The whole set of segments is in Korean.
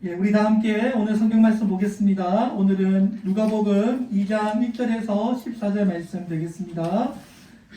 예, 우리 다 함께 오늘 성경 말씀 보겠습니다. 오늘은 누가복음 2장 1절에서 14절 말씀 되겠습니다.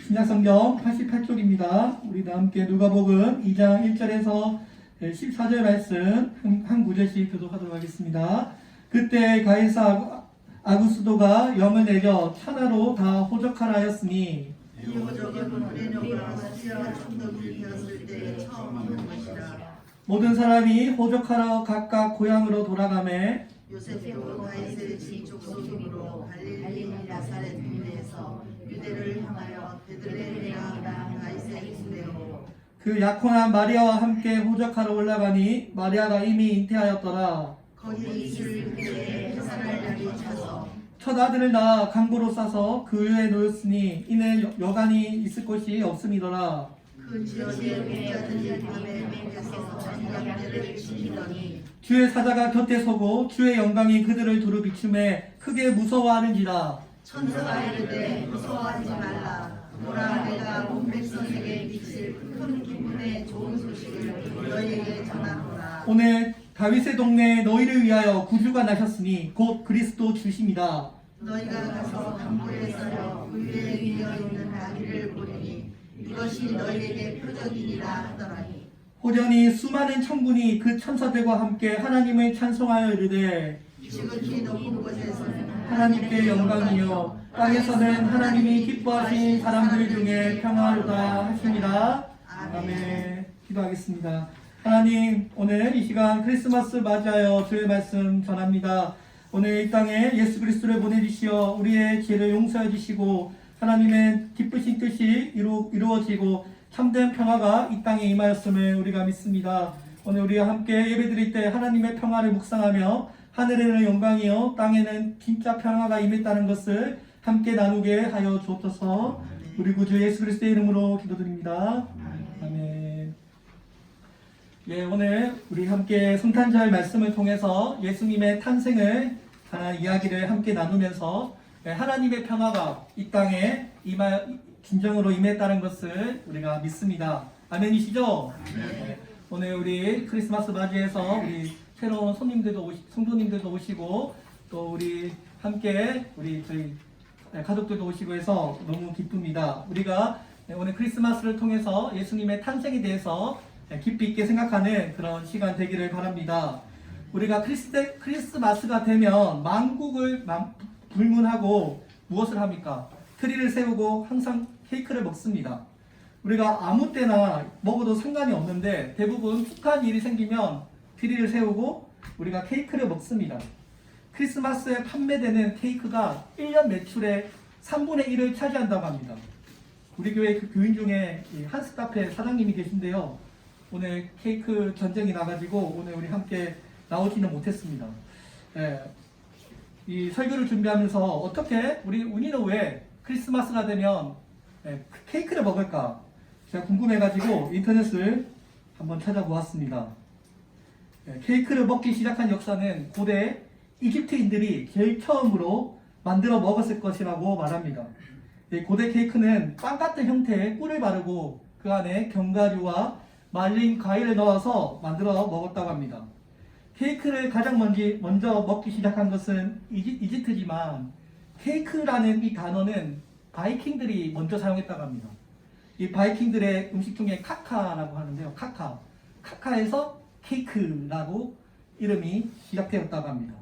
신약성경 88쪽입니다. 우리 다 함께 누가복음 2장 1절에서 14절 말씀 한 구절씩 교독하도록 하겠습니다. 그때 가이사 아구스도가 영을 내려 천하로 다 호적하라 하였으니 이 호적은 레노가 시아 총독이 되었을 때 처음 하는 것이라. 모든 사람이 호적하러 각각 고향으로 돌아가매 요셉도 다윗의 집 족속으로 갈릴리 나사렛 동네에서 유대를 향하여 베들레헴이라 다윗의 집으로. 그 약혼한 마리아와 함께 호적하러 올라가니 마리아가 이미 잉태하였더라. 거기 있을 때에 해산할 날이 차서 첫 아들을 낳아 강보로 싸서 그 위에 놓였으니 이는 여간이 있을 곳이 없음이더라. 그 지역의 목자들이 밤에 맹가서 전염대를 지키더니 주의 사자가 곁에 서고 주의 영광이 그들을 두루 비춤에 크게 무서워하는지라. 천사가 이르되 무서워하지 말라. 보라 내가 온 백성에게 비칠 큰 기쁨의 좋은 소식을 너희에게 전하노라. 오늘 다윗의 동네에 너희를 위하여 구주가 나셨으니 곧 그리스도 주심이다. 너희가 가서 강물에 썰어 그 위에 위어 있는 아기를 보리니 이것이 너희에게 표적이니라 하더라니. 호련히 수많은 천군이 그 천사들과 함께 하나님을 찬송하여 이르되 지극히 높은 곳에서는 하나님께 영광이요 땅에서는 하나님이 기뻐하신 사람들 중에 평화로다 하시니라. 아멘. 기도하겠습니다. 하나님, 오늘 이 시간 크리스마스 맞이하여 주의 말씀 전합니다. 오늘 이 땅에 예수 그리스도를 보내주시어 우리의 죄를 용서해 주시고 하나님의 기쁘신 뜻이 이루어지고 참된 평화가 이 땅에 임하였음을 우리가 믿습니다. 오늘 우리와 함께 예배드릴 때 하나님의 평화를 묵상하며 하늘에는 영광이요 땅에는 진짜 평화가 임했다는 것을 함께 나누게 하여 주옵소서. 우리 구주 예수 그리스도의 이름으로 기도드립니다. 아멘. 예, 오늘 우리 함께 성탄절 말씀을 통해서 예수님의 탄생을 이야기를 함께 나누면서 하나님의 평화가 이 땅에 진정으로 임했다는 것을 우리가 믿습니다. 아멘이시죠? 네. 오늘 우리 크리스마스 맞이해서 우리 새로운 성도님들도 오시고 또 우리 함께 저희 가족들도 오시고 해서 너무 기쁩니다. 우리가 오늘 크리스마스를 통해서 예수님의 탄생에 대해서 깊이 있게 생각하는 그런 시간 되기를 바랍니다. 우리가 크리스마스가 되면 만국을 불문하고 무엇을 합니까? 트리를 세우고 항상 케이크를 먹습니다. 우리가 아무 때나 먹어도 상관이 없는데 대부분 축하한 일이 생기면 트리를 세우고 우리가 케이크를 먹습니다. 크리스마스에 판매되는 케이크가 1년 매출의 3분의 1을 차지한다고 합니다. 우리 교회 그 교인 중에 한스 카페 사장님이 계신데요. 오늘 케이크 전쟁이 나가지고 오늘 우리 함께 나오지는 못했습니다. 이 설교를 준비하면서 어떻게 우리는 왜 크리스마스가 되면 케이크를 먹을까? 제가 궁금해가지고 인터넷을 한번 찾아보았습니다. 케이크를 먹기 시작한 역사는 고대 이집트인들이 제일 처음으로 만들어 먹었을 것이라고 말합니다. 고대 케이크는 빵 같은 형태의 꿀을 바르고 그 안에 견과류와 말린 과일을 넣어서 만들어 먹었다고 합니다. 케이크를 가장 먼저 먹기 시작한 것은 이집트지만 케이크라는 이 단어는 바이킹들이 먼저 사용했다고 합니다. 이 바이킹들의 음식 중에 카카라고 하는데요. 카카에서 케이크라고 이름이 시작되었다고 합니다.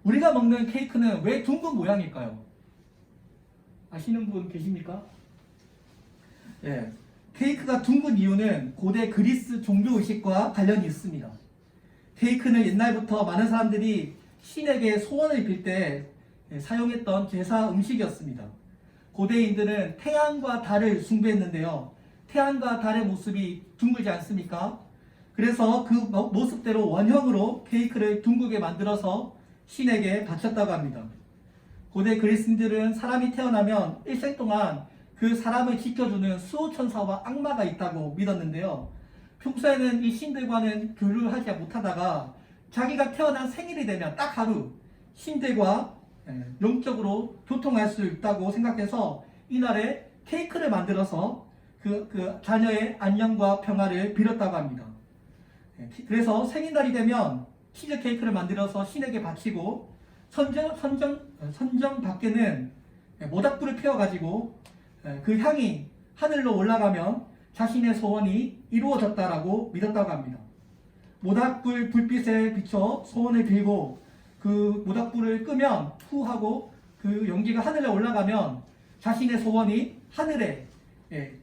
우리가 먹는 케이크는 왜 둥근 모양일까요? 아시는 분 계십니까? 케이크가 둥근 이유는 고대 그리스 종교의식과 관련이 있습니다. 케이크는 옛날부터 많은 사람들이 신에게 소원을 빌 때 사용했던 제사 음식이었습니다. 고대인들은 태양과 달을 숭배했는데요. 태양과 달의 모습이 둥글지 않습니까? 그래서 그 모습대로 원형으로 케이크를 둥글게 만들어서 신에게 바쳤다고 합니다. 고대 그리스인들은 사람이 태어나면 일생 동안 그 사람을 지켜주는 수호천사와 악마가 있다고 믿었는데요. 평소에는 이 신들과는 교류를 하지 못하다가 자기가 태어난 생일이 되면 딱 하루 신들과 영적으로 교통할 수 있다고 생각해서 이날에 케이크를 만들어서 그 자녀의 안녕과 평화를 빌었다고 합니다. 그래서 생일날이 되면 치즈 케이크를 만들어서 신에게 바치고 선정 밖에는 모닥불을 피워가지고 그 향이 하늘로 올라가면 자신의 소원이 이루어졌다라고 믿었다고 합니다. 모닥불 불빛에 비춰 소원을 빌고 그 모닥불을 끄면 후 하고 그 연기가 하늘에 올라가면 자신의 소원이 하늘에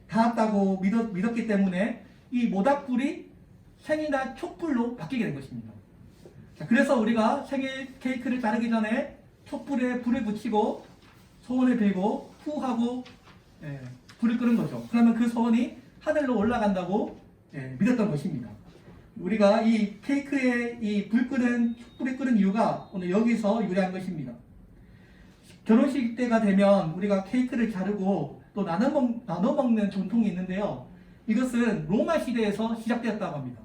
닿았다고 믿었기 때문에 이 모닥불이 생일날 촛불로 바뀌게 된 것입니다. 자, 그래서 우리가 생일 케이크를 자르기 전에 촛불에 불을 붙이고 소원을 빌고 후 하고 불을 끄는 거죠. 그러면 그 소원이 하늘로 올라간다고 믿었던 것입니다. 우리가 이 케이크에 이 촛불이 끄는 이유가 오늘 여기서 유래한 것입니다. 결혼식 때가 되면 우리가 케이크를 자르고 또 나눠 먹는 전통이 있는데요. 이것은 로마 시대에서 시작되었다고 합니다.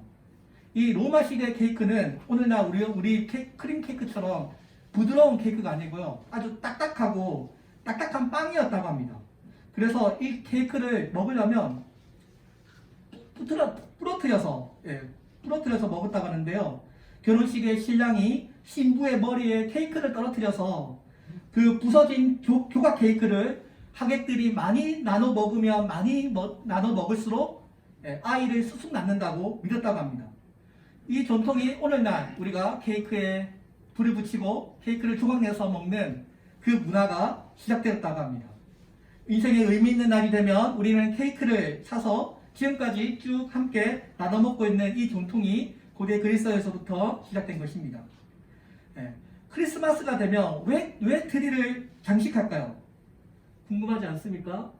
이 로마 시대 케이크는 오늘날 우리 크림 케이크처럼 부드러운 케이크가 아니고요. 아주 딱딱한 빵이었다고 합니다. 그래서 이 케이크를 먹으려면 부러뜨려서 먹었다고 하는데요. 결혼식에 신랑이 신부의 머리에 케이크를 떨어뜨려서 그 부서진 조각 케이크를 하객들이 많이 나눠 먹으면 나눠 먹을수록 아이를 쑥쑥 낳는다고 믿었다고 합니다. 이 전통이 오늘날 우리가 케이크에 불을 붙이고 케이크를 조각내서 먹는 그 문화가 시작되었다고 합니다. 인생에 의미 있는 날이 되면 우리는 케이크를 사서 지금까지 쭉 함께 나눠 먹고 있는 이 전통이 고대 그리스에서부터 시작된 것입니다. 크리스마스가 되면 왜 트리를 장식할까요? 궁금하지 않습니까?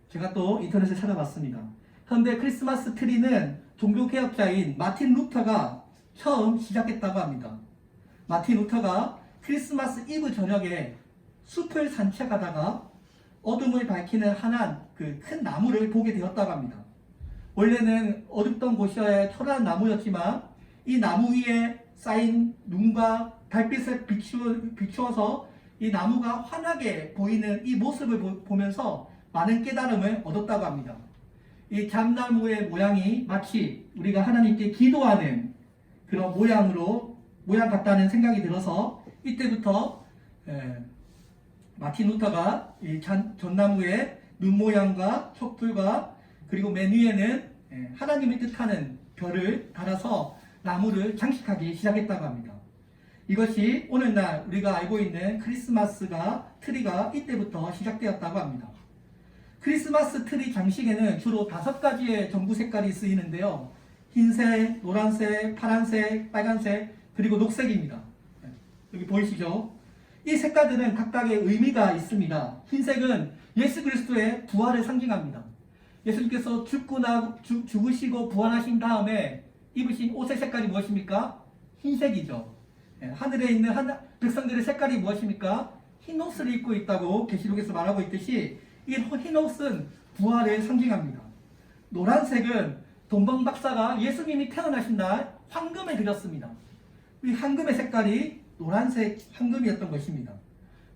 제가 또 인터넷에 찾아봤습니다. 현대 크리스마스 트리는 종교개혁자인 마틴 루터가 처음 시작했다고 합니다. 마틴 루터가 크리스마스 이브 저녁에 숲을 산책하다가 어둠을 밝히는 하나한 그 큰 나무를 보게 되었다고 합니다. 원래는 어둡던 곳이어야 초라한 나무였지만 이 나무 위에 쌓인 눈과 달빛을 비추어서 이 나무가 환하게 보이는 이 모습을 보면서 많은 깨달음을 얻었다고 합니다. 이 잠나무의 모양이 마치 우리가 하나님께 기도하는 그런 모양 같다는 생각이 들어서 이때부터 마틴 루터가 이 전나무의 눈 모양과 촛불과 그리고 맨 위에는 하나님을 뜻하는 별을 달아서 나무를 장식하기 시작했다고 합니다. 이것이 오늘날 우리가 알고 있는 트리가 이때부터 시작되었다고 합니다. 크리스마스 트리 장식에는 주로 5가지의 전구 색깔이 쓰이는데요. 흰색, 노란색, 파란색, 빨간색, 그리고 녹색입니다. 여기 보이시죠? 이 색깔들은 각각의 의미가 있습니다. 흰색은 예수 그리스도의 부활을 상징합니다. 예수님께서 죽으시고 부활하신 다음에 입으신 옷의 색깔이 무엇입니까? 흰색이죠. 하늘에 있는 백성들의 색깔이 무엇입니까? 흰 옷을 입고 있다고 계시록에서 말하고 있듯이 이 흰 옷은 부활을 상징합니다. 노란색은 돈방 박사가 예수님이 태어나신 날 황금을 그렸습니다. 이 황금의 색깔이 노란색 황금이었던 것입니다.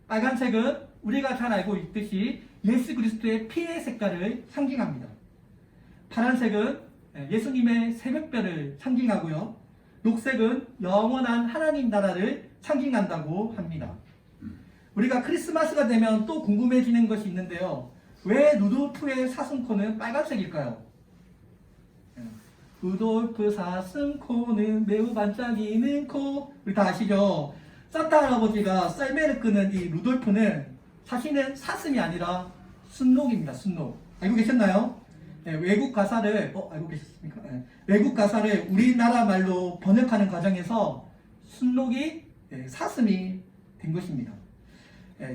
빨간색은 우리가 잘 알고 있듯이 예수 그리스도의 피의 색깔을 상징합니다. 파란색은 예수님의 새벽별을 상징하고요. 녹색은 영원한 하나님 나라를 상징한다고 합니다. 우리가 크리스마스가 되면 또 궁금해지는 것이 있는데요. 왜 루돌프의 사슴코는 빨간색일까요? 루돌프 사슴코는 매우 반짝이는 코. 우리 다 아시죠? 산타 할아버지가 썰매를 끄는 이 루돌프는 사실은 사슴이 아니라 순록입니다. 순록. 알고 계셨나요? 외국 가사를 알고 계셨습니까? 외국 가사를 우리나라 말로 번역하는 과정에서 순록이 사슴이 된 것입니다.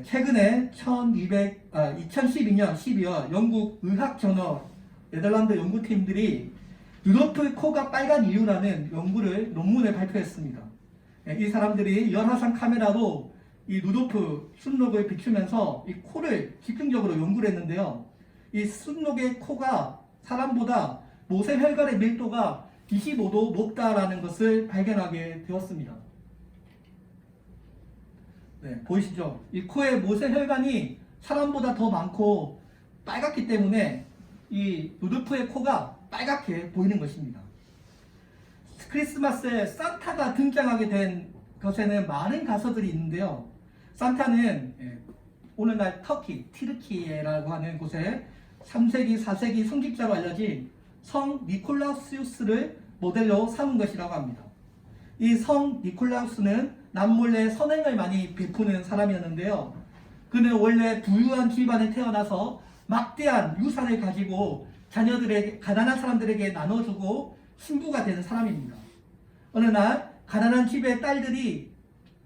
최근에 2012년 12월 영국 의학저널 네덜란드 연구팀들이 루돌프 코가 빨간 이유라는 논문을 발표했습니다. 이 사람들이 열화상 카메라로 이 루돌프 순록을 비추면서 이 코를 집중적으로 연구를 했는데요. 이 순록의 코가 사람보다 모세혈관의 밀도가 25도 높다라는 것을 발견하게 되었습니다. 보이시죠? 이 코의 모세혈관이 사람보다 더 많고 빨갛기 때문에 이 루돌프의 코가 빨갛게 보이는 것입니다. 크리스마스에 산타가 등장하게 된 것에는 많은 가설들이 있는데요. 산타는 오늘날 터키, 티르키예라고 하는 곳에 3세기, 4세기 성직자로 알려진 성 니콜라우스를 모델로 삼은 것이라고 합니다. 이 성 니콜라우스는 남몰래 선행을 많이 베푸는 사람이었는데요. 그는 원래 부유한 집안에 태어나서 막대한 유산을 가지고 자녀들에게, 가난한 사람들에게 나눠주고 신부가 되는 사람입니다. 어느 날 가난한 집의 딸들이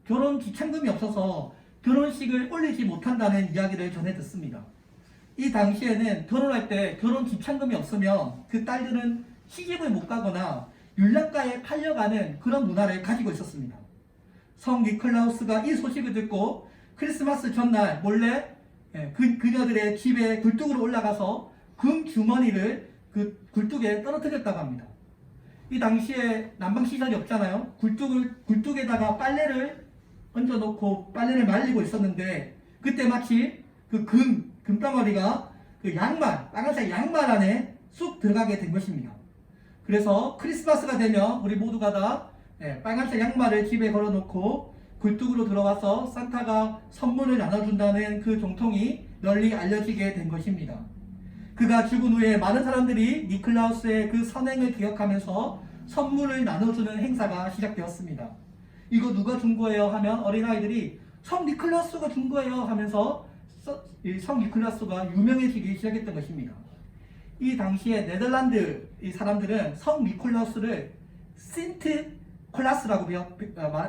결혼 기창금이 없어서 결혼식을 올리지 못한다는 이야기를 전해 듣습니다. 이 당시에는 결혼할 때 결혼 기창금이 없으면 그 딸들은 시집을 못 가거나 율랑가에 팔려가는 그런 문화를 가지고 있었습니다. 성 니콜라우스가 이 소식을 듣고 크리스마스 전날 몰래 그녀들의 집에 굴뚝으로 올라가서 금 주머니를 그 굴뚝에 떨어뜨렸다고 합니다. 이 당시에 난방시설이 없잖아요. 굴뚝에다가 빨래를 얹어놓고 빨래를 말리고 있었는데 그때 마치 그 금덩어리가 그 양말, 빨간색 양말 안에 쑥 들어가게 된 것입니다. 그래서 크리스마스가 되면 우리 모두가 다 빨간색 양말을 집에 걸어놓고 굴뚝으로 들어와서 산타가 선물을 나눠준다는 그 정통이 널리 알려지게 된 것입니다. 그가 죽은 후에 많은 사람들이 니콜라우스의 그 선행을 기억하면서 선물을 나눠주는 행사가 시작되었습니다. 이거 누가 준 거예요? 하면 어린아이들이 성 니콜라우스가 준 거예요 하면서 성 니콜라우스가 유명해지기 시작했던 것입니다. 이 당시에 네덜란드 이 사람들은 성 니콜라우스를 신트 콜라스라고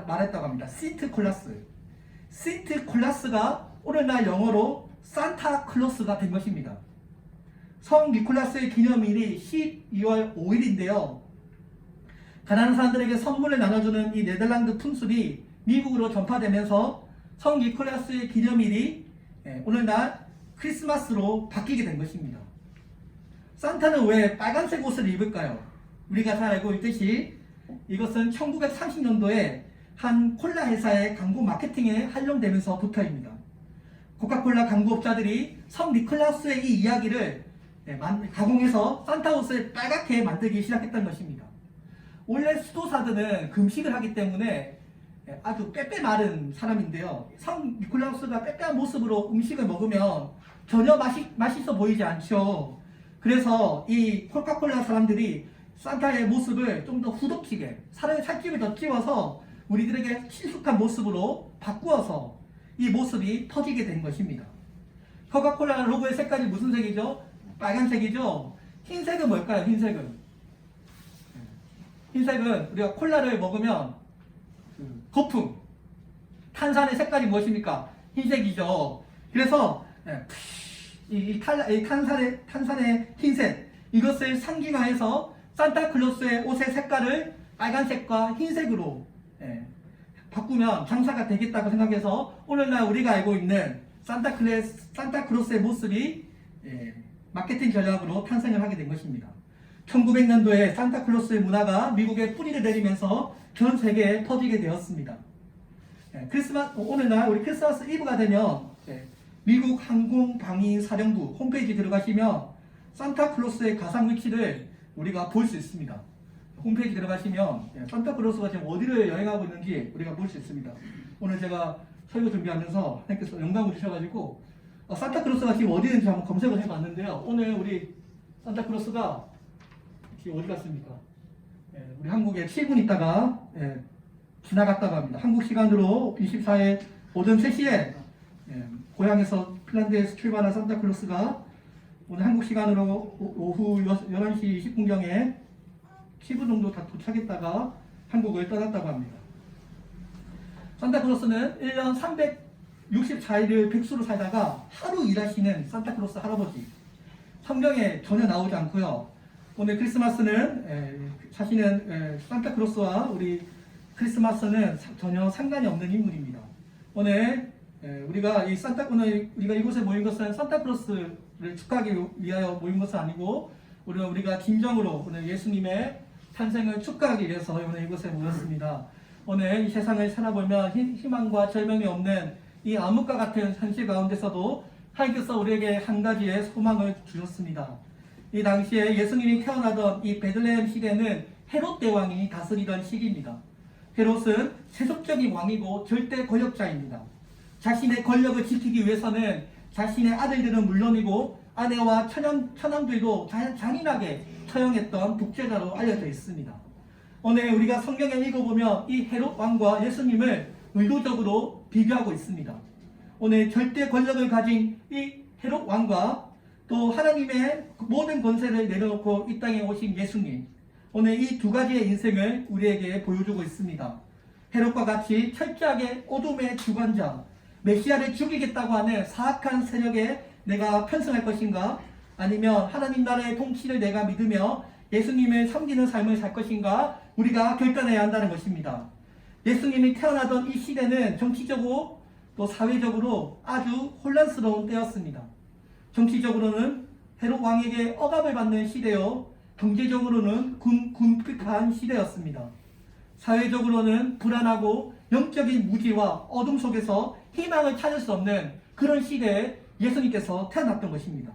말했다고 합니다. 신트 콜라스. 신트 콜라스가 오늘날 영어로 산타 클로스가 된 것입니다. 성 니콜라스의 기념일이 12월 5일인데요. 가난한 사람들에게 선물을 나눠주는 이 네덜란드 풍습이 미국으로 전파되면서 성 니콜라스의 기념일이 오늘날 크리스마스로 바뀌게 된 것입니다. 산타는 왜 빨간색 옷을 입을까요? 우리가 잘 알고 있듯이 이것은 1930년도에 한 콜라 회사의 광고 마케팅에 활용되면서부터입니다. 코카콜라 광고업자들이 성 니콜라스의 이 이야기를 가공해서 산타 옷을 빨갛게 만들기 시작했던 것입니다. 원래 수도사들은 금식을 하기 때문에 아주 빼빼 마른 사람인데요. 성 니콜라우스가 빼빼한 모습으로 음식을 먹으면 전혀 맛있어 보이지 않죠. 그래서 이 코카콜라 사람들이 산타의 모습을 좀 더 후덥지게 살집을 더 찌워서 우리들에게 친숙한 모습으로 바꾸어서 이 모습이 터지게 된 것입니다. 코카콜라 로고의 색깔이 무슨 색이죠? 빨간색이죠. 흰색은 뭘까요? 흰색은 우리가 콜라를 먹으면 거품, 탄산의 색깔이 무엇입니까? 흰색이죠. 그래서 이 탄산의 흰색, 이것을 상징화해서 산타클로스의 옷의 색깔을 빨간색과 흰색으로 바꾸면 장사가 되겠다고 생각해서 오늘날 우리가 알고 있는 산타클로스의 모습이 마케팅 전략으로 탄생을 하게 된 것입니다. 1900년도에 산타클로스의 문화가 미국에 뿌리를 내리면서 전 세계에 퍼지게 되었습니다. 오늘날 우리 크리스마스 이브가 되면 미국 항공방위사령부 홈페이지 들어가시면 산타클로스의 가상 위치를 우리가 볼 수 있습니다. 홈페이지 들어가시면 산타클로스가 지금 어디를 여행하고 있는지 우리가 볼 수 있습니다. 오늘 제가 설교 준비하면서 하나님께서 영감을 주셔가지고 산타클로스가 지금 어디 있는지 한번 검색을 해봤는데요. 오늘 우리 산타클로스가 지금 어디 갔습니까? 우리 한국에 7분 있다가 지나갔다고 합니다. 한국 시간으로 24일 오전 3시에 고향에서 핀란드에서 출발한 산타클로스가 오늘 한국 시간으로 오후 11시 20분경에 7분 정도 다 도착했다가 한국을 떠났다고 합니다. 산타클로스는 1년 364일을 백수로 살다가 하루 일하시는 산타클로스 할아버지. 성경에 전혀 나오지 않고요. 오늘 크리스마스는 사실은 산타클로스와 우리 크리스마스는 전혀 상관이 없는 인물입니다. 오늘 우리가 이곳에 모인 것은 산타클로스를 축하하기 위하여 모인 것은 아니고 우리가 진정으로 오늘 예수님의 탄생을 축하하기 위해서 오늘 이곳에 모였습니다. 오늘 이 세상을 살아보면 희망과 절망이 없는 이 암흑과 같은 현실 가운데서도 하나님께서 우리에게 한 가지의 소망을 주셨습니다. 이 당시에 예수님이 태어나던 이 베들레헴 시대는 헤롯 대왕이 다스리던 시기입니다. 헤롯은 세속적인 왕이고 절대 권력자입니다. 자신의 권력을 지키기 위해서는 자신의 아들들은 물론이고 아내와 처남들도 잔인하게 처형했던 독재자로 알려져 있습니다. 오늘 우리가 성경에 읽어보면 이 헤롯 왕과 예수님을 의도적으로 비교하고 있습니다. 오늘 절대 권력을 가진 이 헤롯 왕과 또 하나님의 모든 권세를 내려놓고 이 땅에 오신 예수님, 오늘 이 두 가지의 인생을 우리에게 보여주고 있습니다. 헤롯과 같이 철저하게 어둠의 주관자, 메시아를 죽이겠다고 하는 사악한 세력에 내가 편승할 것인가? 아니면 하나님 나라의 통치를 내가 믿으며 예수님을 섬기는 삶을 살 것인가? 우리가 결단해야 한다는 것입니다. 예수님이 태어나던 이 시대는 정치적으로 또 사회적으로 아주 혼란스러운 때였습니다. 정치적으로는 헤롯 왕에게 억압을 받는 시대요, 경제적으로는 궁핍한 시대였습니다. 사회적으로는 불안하고 영적인 무지와 어둠 속에서 희망을 찾을 수 없는 그런 시대에 예수님께서 태어났던 것입니다.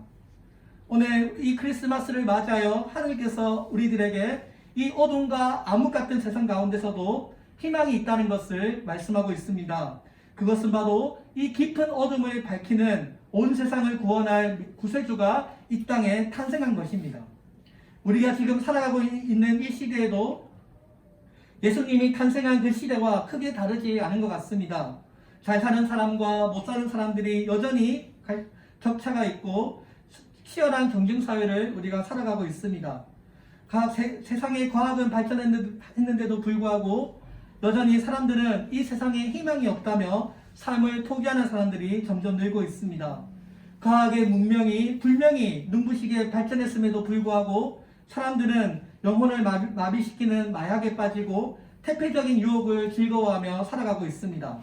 오늘 이 크리스마스를 맞아요 하나님께서 우리들에게 이 어둠과 암흑 같은 세상 가운데서도 희망이 있다는 것을 말씀하고 있습니다. 그것은 바로 이 깊은 어둠을 밝히는 온 세상을 구원할 구세주가 이 땅에 탄생한 것입니다. 우리가 지금 살아가고 있는 이 시대에도 예수님이 탄생한 그 시대와 크게 다르지 않은 것 같습니다. 잘 사는 사람과 못 사는 사람들이 여전히 격차가 있고 치열한 경쟁사회를 우리가 살아가고 있습니다. 세상의 과학은 발전했는데도 불구하고 여전히 사람들은 이 세상에 희망이 없다며 삶을 포기하는 사람들이 점점 늘고 있습니다. 과학의 문명이 불명이 눈부시게 발전했음에도 불구하고 사람들은 영혼을 마비시키는 마약에 빠지고 태폐적인 유혹을 즐거워하며 살아가고 있습니다.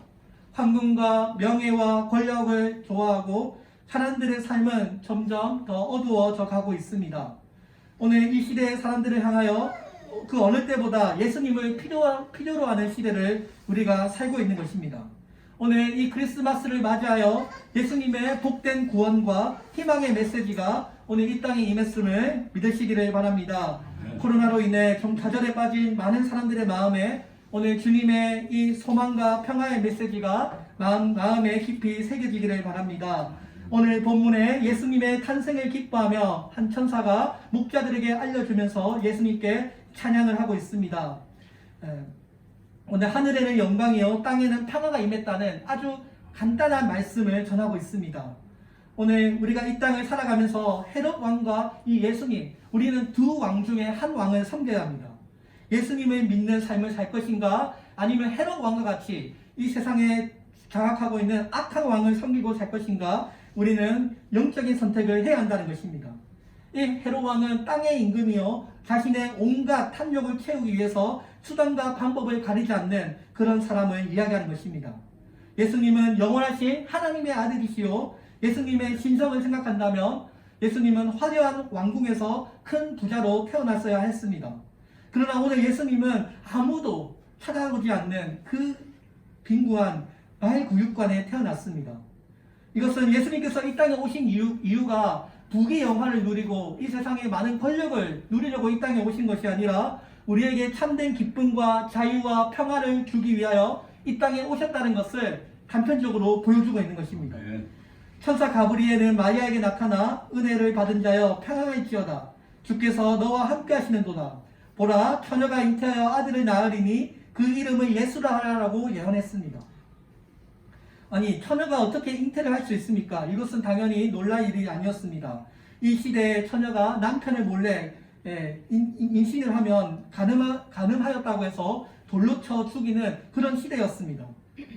황금과 명예와 권력을 좋아하고 사람들의 삶은 점점 더 어두워져 가고 있습니다. 오늘 이 시대의 사람들을 향하여 그 어느 때보다 예수님을 필요로 하는 시대를 우리가 살고 있는 것입니다. 오늘 이 크리스마스를 맞이하여 예수님의 복된 구원과 희망의 메시지가 오늘 이 땅에 임했음을 믿으시기를 바랍니다. 코로나로 인해 좀 좌절에 빠진 많은 사람들의 마음에 오늘 주님의 이 소망과 평화의 메시지가 마음에 깊이 새겨지기를 바랍니다. 오늘 본문에 예수님의 탄생을 기뻐하며 한 천사가 목자들에게 알려주면서 예수님께 찬양을 하고 있습니다. 오늘 하늘에는 영광이요 땅에는 평화가 임했다는 아주 간단한 말씀을 전하고 있습니다. 오늘 우리가 이 땅을 살아가면서 헤롯 왕과 이 예수님, 우리는 두 왕 중에 한 왕을 섬겨야 합니다. 예수님을 믿는 삶을 살 것인가, 아니면 헤롯 왕과 같이 이 세상에 장악하고 있는 악한 왕을 섬기고 살 것인가, 우리는 영적인 선택을 해야 한다는 것입니다. 이 헤롯 왕은 땅의 임금이요 자신의 온갖 탐욕을 채우기 위해서 수단과 방법을 가리지 않는 그런 사람을 이야기하는 것입니다. 예수님은 영원하신 하나님의 아들이시요 예수님의 신성을 생각한다면 예수님은 화려한 왕궁에서 큰 부자로 태어났어야 했습니다. 그러나 오늘 예수님은 아무도 찾아오지 않는 그 빈구한 말구육관에 태어났습니다. 이것은 예수님께서 이 땅에 오신 이유가 부귀 영화를 누리고 이 세상의 많은 권력을 누리려고 이 땅에 오신 것이 아니라 우리에게 참된 기쁨과 자유와 평화를 주기 위하여 이 땅에 오셨다는 것을 단편적으로 보여주고 있는 것입니다. 천사 가브리엘은 마리아에게 나타나 은혜를 받은 자여 평안할지어다. 주께서 너와 함께 하시는도다. 보라 처녀가 잉태하여 아들을 낳으리니 그 이름을 예수라 하라고 예언했습니다. 아니 처녀가 어떻게 잉태를 할 수 있습니까? 이것은 당연히 놀랄 일이 아니었습니다. 이 시대에 처녀가 남편을 몰래 임신을 하면 가늠하였다고 해서 돌로 쳐 죽이는 그런 시대였습니다.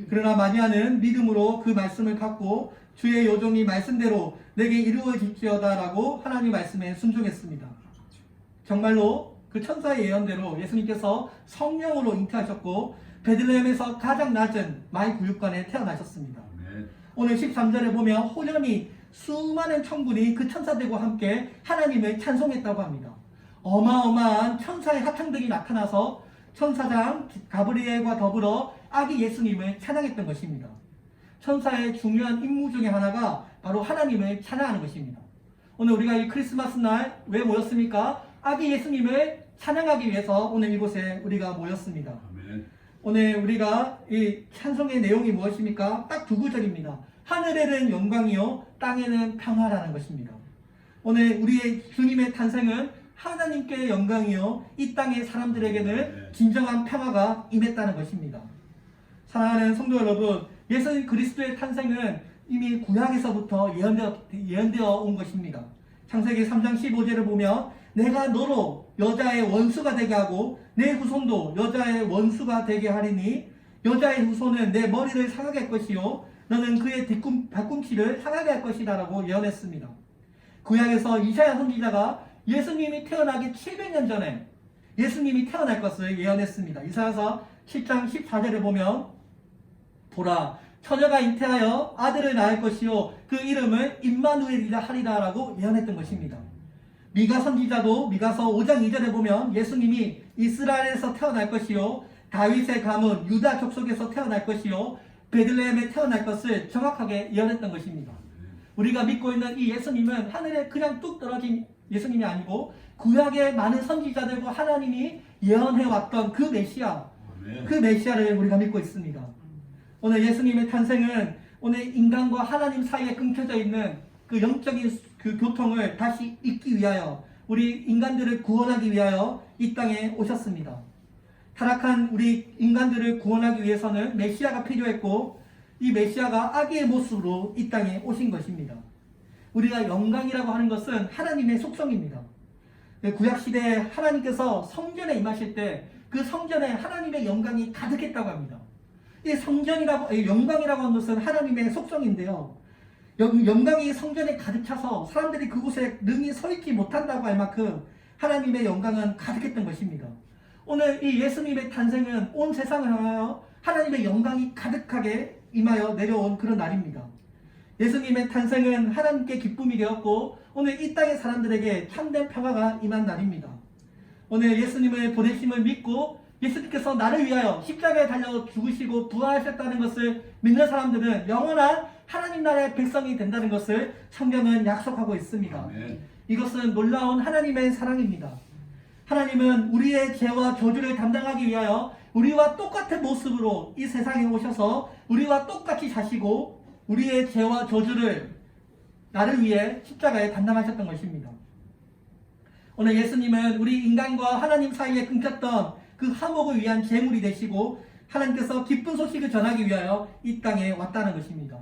그러나 마리아는 믿음으로 그 말씀을 받고 주의 요종이 말씀대로 내게 이루어질지어다 라고 하나님 말씀에 순종했습니다. 정말로 그 천사의 예언대로 예수님께서 성령으로 잉태하셨고 베들레헴에서 가장 낮은 마이구육관에 태어나셨습니다. 오늘 13절에 보면 호련히 수많은 천군이 그 천사들과 함께 하나님을 찬송했다고 합니다. 어마어마한 천사의 합창들이 나타나서 천사장 가브리엘과 더불어 아기 예수님을 찬양했던 것입니다. 천사의 중요한 임무 중에 하나가 바로 하나님을 찬양하는 것입니다. 오늘 우리가 이 크리스마스 날 왜 모였습니까? 아기 예수님을 찬양하기 위해서 오늘 이곳에 우리가 모였습니다. 아멘. 오늘 우리가 이 찬송의 내용이 무엇입니까? 딱 두 구절입니다. 하늘에는 영광이요 땅에는 평화라는 것입니다. 오늘 우리의 주님의 탄생은 하나님께 영광이요 이 땅의 사람들에게는 진정한 평화가 임했다는 것입니다. 사랑하는 성도 여러분, 예수 그리스도의 탄생은 이미 구약에서부터 예언되어 온 것입니다. 창세기 3장 15절을 보면 내가 너로 여자의 원수가 되게 하고 내 후손도 여자의 원수가 되게 하리니 여자의 후손은 내 머리를 상하게 할 것이요 너는 그의 발꿈치를 상하게 할 것이다 라고 예언했습니다. 구약에서 이사야 선지자가 예수님이 태어나기 700년 전에 예수님이 태어날 것을 예언했습니다. 이사야서 7장 14절을 보면 보라 처녀가 잉태하여 아들을 낳을 것이요 그 이름을 임마누엘이라 하리라 라고 예언했던 것입니다. 미가 선지자도 미가서 5장 2절에 보면 예수님이 이스라엘에서 태어날 것이요 다윗의 가문 유다 족속에서 태어날 것이요 베들레헴에 태어날 것을 정확하게 예언했던 것입니다. 우리가 믿고 있는 이 예수님은 하늘에 그냥 뚝 떨어진 예수님이 아니고 구약의 많은 선지자들과 하나님이 예언해왔던 그 메시아, 그 메시아를 우리가 믿고 있습니다. 오늘 예수님의 탄생은 오늘 인간과 하나님 사이에 끊겨져 있는 그 영적인 그 교통을 다시 잇기 위하여 우리 인간들을 구원하기 위하여 이 땅에 오셨습니다. 타락한 우리 인간들을 구원하기 위해서는 메시아가 필요했고 이 메시아가 아기의 모습으로 이 땅에 오신 것입니다. 우리가 영광이라고 하는 것은 하나님의 속성입니다. 구약시대에 하나님께서 성전에 임하실 때 그 성전에 하나님의 영광이 가득했다고 합니다. 이 영광이라고 하는 것은 하나님의 속성인데요. 영광이 성전에 가득 차서 사람들이 그곳에 능히 서 있지 못한다고 할 만큼 하나님의 영광은 가득했던 것입니다. 오늘 이 예수님의 탄생은 온 세상을 향하여 하나님의 영광이 가득하게 임하여 내려온 그런 날입니다. 예수님의 탄생은 하나님께 기쁨이 되었고 오늘 이 땅의 사람들에게 참된 평화가 임한 날입니다. 오늘 예수님의 보내심을 믿고 예수님께서 나를 위하여 십자가에 달려 죽으시고 부활하셨다는 것을 믿는 사람들은 영원한 하나님 나라의 백성이 된다는 것을 성경은 약속하고 있습니다. 아멘. 이것은 놀라운 하나님의 사랑입니다. 하나님은 우리의 죄와 저주를 담당하기 위하여 우리와 똑같은 모습으로 이 세상에 오셔서 우리와 똑같이 사시고 우리의 죄와 저주를 나를 위해 십자가에 담당하셨던 것입니다. 오늘 예수님은 우리 인간과 하나님 사이에 끊겼던 그 화목을 위한 제물이 되시고 하나님께서 기쁜 소식을 전하기 위하여 이 땅에 왔다는 것입니다.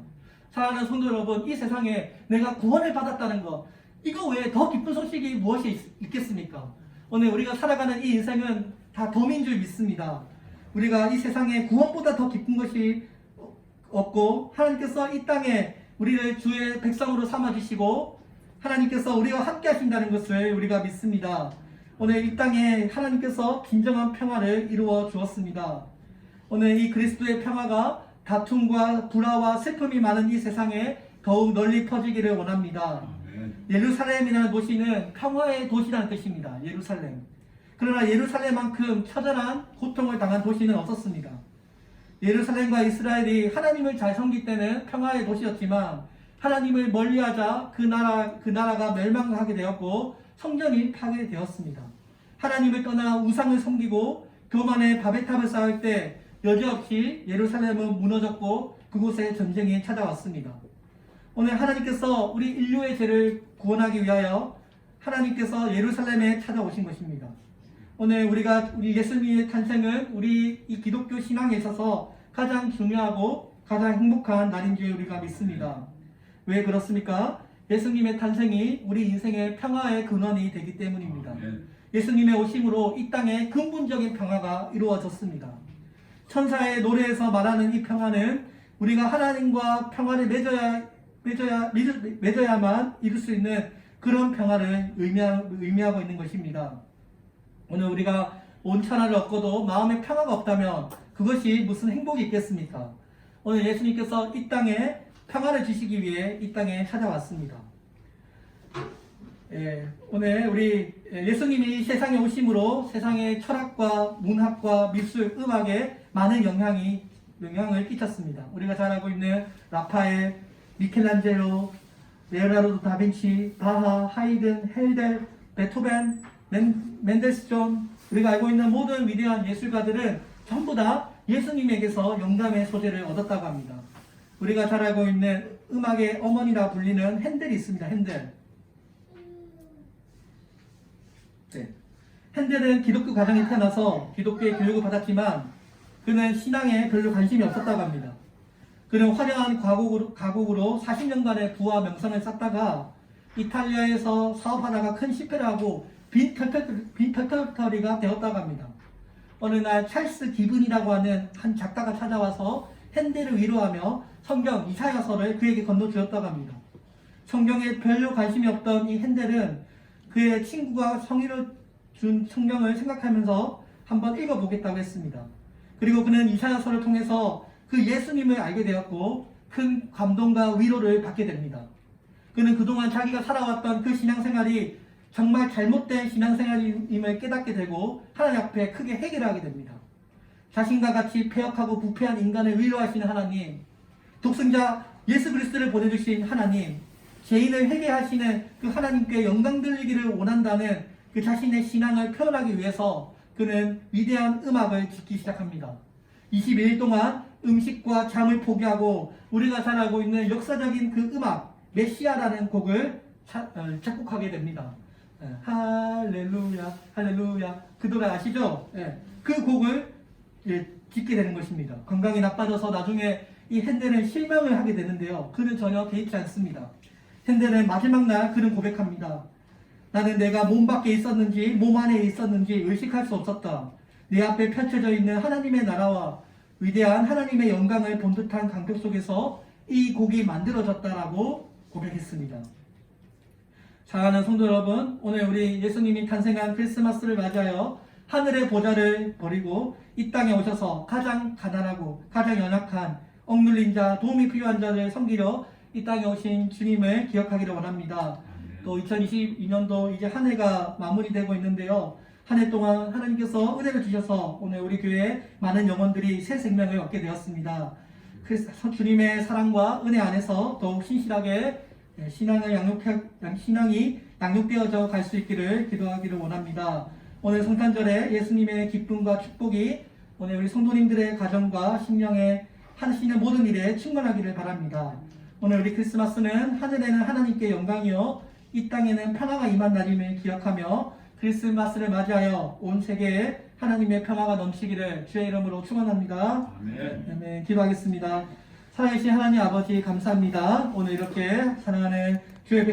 사랑하는 성도 여러분, 이 세상에 내가 구원을 받았다는 것, 이거 외에 더 기쁜 소식이 무엇이 있겠습니까? 오늘 우리가 살아가는 이 인생은 다 덤인 줄 믿습니다. 우리가 이 세상에 구원보다 더 기쁜 것이 없고 하나님께서 이 땅에 우리를 주의 백성으로 삼아주시고 하나님께서 우리와 함께 하신다는 것을 우리가 믿습니다. 오늘 이 땅에 하나님께서 진정한 평화를 이루어 주었습니다. 오늘 이 그리스도의 평화가 다툼과 불화와 슬픔이 많은 이 세상에 더욱 널리 퍼지기를 원합니다. 아멘. 예루살렘이라는 도시는 평화의 도시라는 뜻입니다. 예루살렘. 그러나 예루살렘만큼 처절한 고통을 당한 도시는 없었습니다. 예루살렘과 이스라엘이 하나님을 잘 섬길 때는 평화의 도시였지만 하나님을 멀리하자 그 나라가 멸망하게 되었고 성전이 파괴되었습니다. 하나님을 떠나 우상을 섬기고 교만의 바벨탑을 쌓을 때 여지없이 예루살렘은 무너졌고 그곳에 전쟁이 찾아왔습니다. 오늘 하나님께서 우리 인류의 죄를 구원하기 위하여 하나님께서 예루살렘에 찾아오신 것입니다. 오늘 우리 예수님의 탄생은 우리 이 기독교 신앙에 있어서 가장 중요하고 가장 행복한 날인 줄 우리가 믿습니다. 왜 그렇습니까? 예수님의 탄생이 우리 인생의 평화의 근원이 되기 때문입니다. 예수님의 오심으로 이 땅에 근본적인 평화가 이루어졌습니다. 천사의 노래에서 말하는 이 평화는 우리가 하나님과 평화를 맺어야만 이룰 수 있는 그런 평화를 의미하고 있는 것입니다. 오늘 우리가 온천하를 얻고도 마음에 평화가 없다면 그것이 무슨 행복이 있겠습니까? 오늘 예수님께서 이 땅에 평화를 주시기 위해 이 땅에 찾아왔습니다. 오늘 우리 예수님이 세상에 오심으로 세상의 철학과 문학과 미술, 음악에 많은 영향을 끼쳤습니다. 우리가 잘 알고 있는 라파엘, 미켈란젤로, 레오나르도 다빈치, 바하, 하이든, 헬델, 베토벤, 멘델스존, 우리가 알고 있는 모든 위대한 예술가들은 전부 다 예수님에게서 영감의 소재를 얻었다고 합니다. 우리가 잘 알고 있는 음악의 어머니라 불리는 핸델이 있습니다. 핸델. 네. 핸델은 기독교 가정에 태어나서 기독교의 교육을 받았지만 그는 신앙에 별로 관심이 없었다고 합니다. 그는 화려한 가곡으로 40년간의 부와 명성을 쌓다가 이탈리아에서 사업하다가 큰 실패를 하고 빈 털털터리가 되었다고 합니다. 어느 날 찰스 기븐이라고 하는 한 작가가 찾아와서 핸델을 위로하며 성경 이사야서를 그에게 건너주었다고 합니다. 성경에 별로 관심이 없던 이 핸델은 그의 친구가 성의로 준 성경을 생각하면서 한번 읽어보겠다고 했습니다. 그리고 그는 이사야서를 통해서 그 예수님을 알게 되었고 큰 감동과 위로를 받게 됩니다. 그는 그동안 자기가 살아왔던 그 신앙생활이 정말 잘못된 신앙생활임을 깨닫게 되고 하나님 앞에 크게 회개를 하게 됩니다. 자신과 같이 패역하고 부패한 인간을 위로하시는 하나님, 독생자 예수 그리스도를 보내주신 하나님, 죄인을 회개하시는 그 하나님께 영광 돌리기를 원한다는 그 자신의 신앙을 표현하기 위해서 그는 위대한 음악을 짓기 시작합니다. 22일 동안 음식과 잠을 포기하고 우리가 잘 알고 있는 역사적인 그 음악 메시아라는 곡을 작곡하게 됩니다. 할렐루야 할렐루야, 그 노래 아시죠? 그 곡을 짓게 되는 것입니다. 건강이 나빠져서 나중에 이 핸델은 실명을 하게 되는데요. 그는 전혀 개의치 않습니다. 핸델은 마지막 날 그는 고백합니다. 나는 내가 몸 밖에 있었는지 몸 안에 있었는지 의식할 수 없었다. 내 앞에 펼쳐져 있는 하나님의 나라와 위대한 하나님의 영광을 본 듯한 감격 속에서 이 곡이 만들어졌다라고 고백했습니다. 사랑하는 성도 여러분, 오늘 우리 예수님이 탄생한 크리스마스를 맞이하여 하늘의 보좌를 버리고 이 땅에 오셔서 가장 가난하고 가장 연약한 억눌린 자, 도움이 필요한 자를 섬기려 이 땅에 오신 주님을 기억하기를 원합니다. 또 2022년도 이제 한 해가 마무리되고 있는데요. 한 해 동안 하나님께서 은혜를 주셔서 오늘 우리 교회에 많은 영혼들이 새 생명을 얻게 되었습니다. 주님의 사랑과 은혜 안에서 더욱 신실하게 신앙이 양육되어져 갈 수 있기를 기도하기를 원합니다. 오늘 성탄절에 예수님의 기쁨과 축복이 오늘 우리 성도님들의 가정과 심령에 하시는 모든 일에 충만하기를 바랍니다. 오늘 우리 크리스마스는 하늘에는 하나님께 영광이요 이 땅에는 평화가 임한 날임을 기억하며 크리스마스를 맞이하여 온 세계에 하나님의 평화가 넘치기를 주의 이름으로 축원합니다. 아멘. 기도하겠습니다. 살아계신 하나님 아버지 감사합니다. 오늘 이렇게 사랑하는 주의